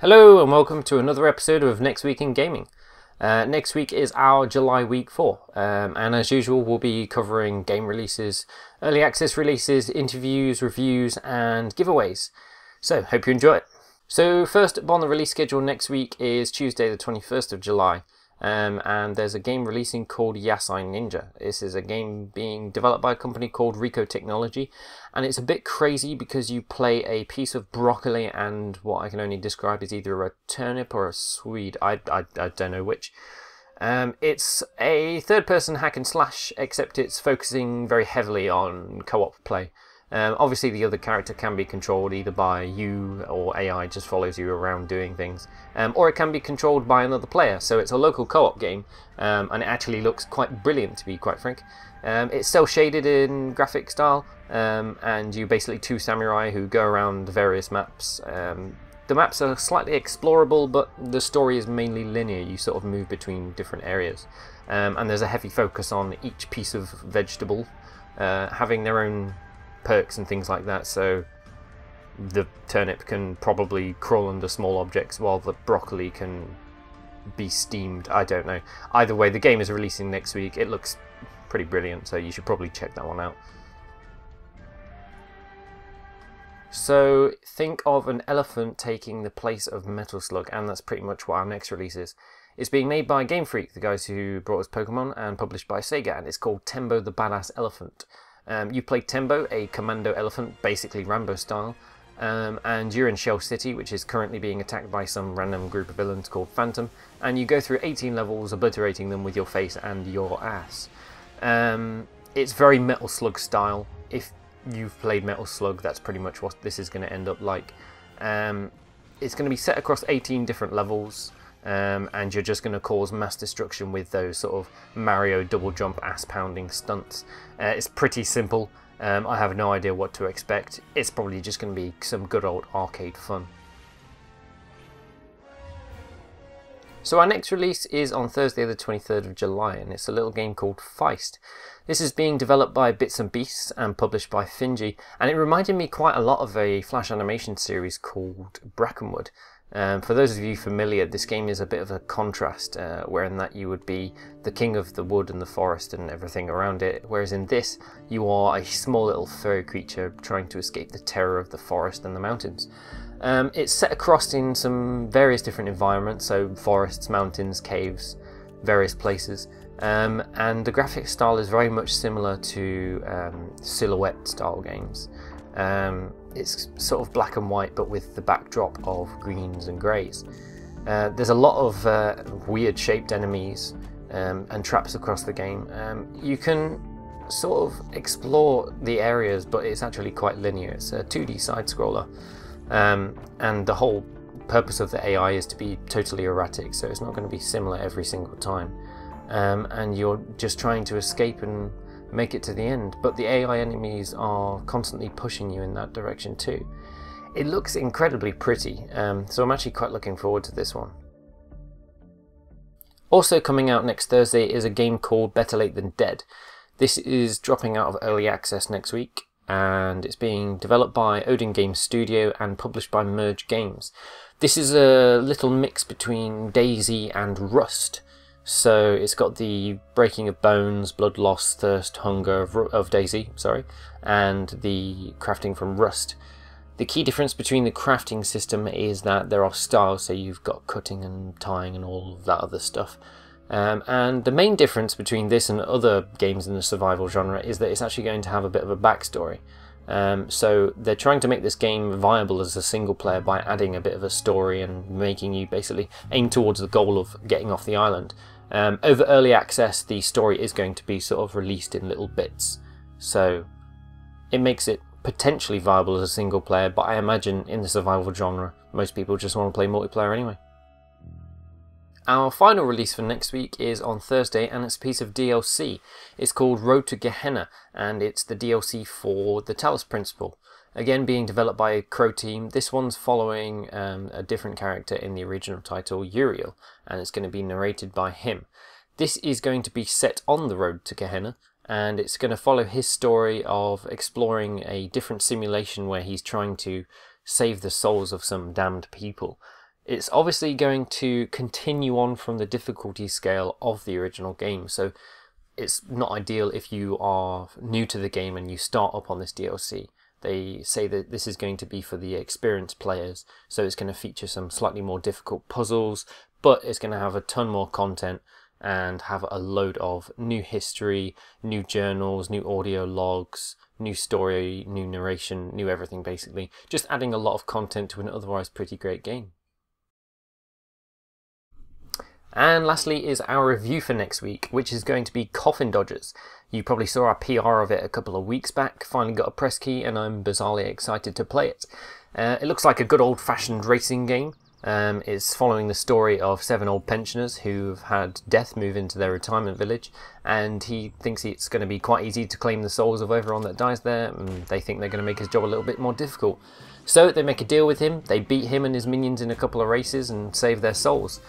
Hello and welcome to another episode of Next Week in Gaming. Next week is our July week 4 and as usual we'll be covering game releases, early access releases, interviews, reviews and giveaways. So hope you enjoy it. So first up on the release schedule next week is Tuesday the 21st of July. And there's a game releasing called Sighing. This is a game being developed by a company called Rico Technology, and it's a bit crazy because you play a piece of broccoli and what I can only describe as either a turnip or a swede. I don't know which. It's a third-person hack and slash, except it's focusing very heavily on co-op play. Obviously the other character can be controlled either by you or AI just follows you around doing things, or it can be controlled by another player, so it's a local co-op game, and it actually looks quite brilliant to be quite frank. It's cel-shaded in graphic style, and you're basically two samurai who go around various maps. The maps are slightly explorable, but the story is mainly linear. You sort of move between different areas, and there's a heavy focus on each piece of vegetable having their own perks and things like that, so the turnip can probably crawl under small objects while the broccoli can be steamed. I don't know. Either way, the game is releasing next week. It looks pretty brilliant, so you should probably check that one out. So think of an elephant taking the place of Metal Slug, and that's pretty much what our next release is. It's being made by Game Freak, the guys who brought us Pokemon, and published by Sega, and it's called Timbo the Badass Elephant. You play Timbo, a commando elephant, basically Rambo style, and you're in Shell City, which is currently being attacked by some random group of villains called Phantom, and you go through 18 levels obliterating them with your face and your ass. It's very Metal Slug style. If you've played Metal Slug, that's pretty much what this is going to end up like. It's going to be set across 18 different levels, and you're just going to cause mass destruction with those sort of Mario double jump ass pounding stunts. It's pretty simple. I have no idea what to expect. It's probably just going to be some good old arcade fun. So our next release is on Thursday the 23rd of July, and it's a little game called Feist. This is being developed by Bits and Beasts and published by Finji, and it reminded me quite a lot of a Flash animation series called Brackenwood. For those of you familiar, this game is a bit of a contrast, wherein that you would be the king of the wood and the forest and everything around it, whereas in this you are a small little furry creature trying to escape the terror of the forest and the mountains. It's set across in some various different environments, so forests, mountains, caves, various places, and the graphic style is very much similar to silhouette style games. It's sort of black and white, but with the backdrop of greens and greys. There's a lot of weird shaped enemies and traps across the game. You can sort of explore the areas, but it's actually quite linear. It's a 2D side scroller, and the whole purpose of the AI is to be totally erratic, so it's not going to be similar every single time, and you're just trying to escape and make it to the end, but the AI enemies are constantly pushing you in that direction too. It looks incredibly pretty, so I'm actually quite looking forward to this one. Also coming out next Thursday is a game called Better Late Than Dead. This is dropping out of early access next week, and it's being developed by Odin Games Studio and published by Merge Games. This is a little mix between Daisy and Rust. So it's got the breaking of bones, blood loss, thirst, hunger of Daisy, and the crafting from Rust. The key difference between the crafting system is that there are styles, so you've got cutting and tying and all of that other stuff. And the main difference between this and other games in the survival genre is that it's actually going to have a bit of a backstory. So they're trying to make this game viable as a single player by adding a bit of a story and making you basically aim towards the goal of getting off the island. Over early access, the story is going to be sort of released in little bits, so it makes it potentially viable as a single player, but I imagine in the survival genre most people just want to play multiplayer anyway. Our final release for next week is on Thursday, and it's a piece of DLC. It's called Road to Gehenna, and it's the DLC for the Talos Principle. Again, being developed by a Crow team. This one's following a different character in the original title, Uriel, and it's going to be narrated by him. This is going to be set on the road to Gehenna, and it's going to follow his story of exploring a different simulation where he's trying to save the souls of some damned people. It's obviously going to continue on from the difficulty scale of the original game, so it's not ideal if you are new to the game and you start up on this DLC. They say that this is going to be for the experienced players, so it's going to feature some slightly more difficult puzzles, but it's going to have a ton more content and have a load of new history, new journals, new audio logs, new story, new narration, new everything basically. Just adding a lot of content to an otherwise pretty great game. And lastly is our review for next week, which is going to be Coffin Dodgers. You probably saw our PR of it a couple of weeks back, finally got a press key and I'm bizarrely excited to play it. It looks like a good old-fashioned racing game. It's following the story of 7 old pensioners who've had death move into their retirement village, and he thinks it's going to be quite easy to claim the souls of everyone that dies there, and they think they're going to make his job a little bit more difficult. So they make a deal with him, they beat him and his minions in a couple of races and save their souls.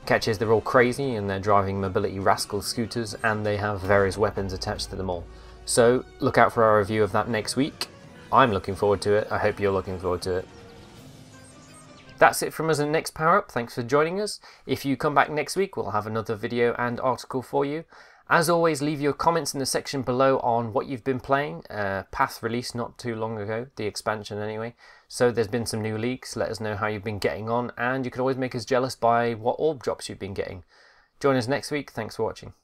Catch is they're all crazy and they're driving mobility rascal scooters and they have various weapons attached to them all. So look out for our review of that next week. I'm looking forward to it, I hope you're looking forward to it. That's it from us at NextPowerUp, thanks for joining us. If you come back next week, we'll have another video and article for you. As always, leave your comments in the section below on what you've been playing. Path released not too long ago, the expansion anyway. So there's been some new leaks, let us know how you've been getting on, and you can always make us jealous by what orb drops you've been getting. Join us next week, thanks for watching.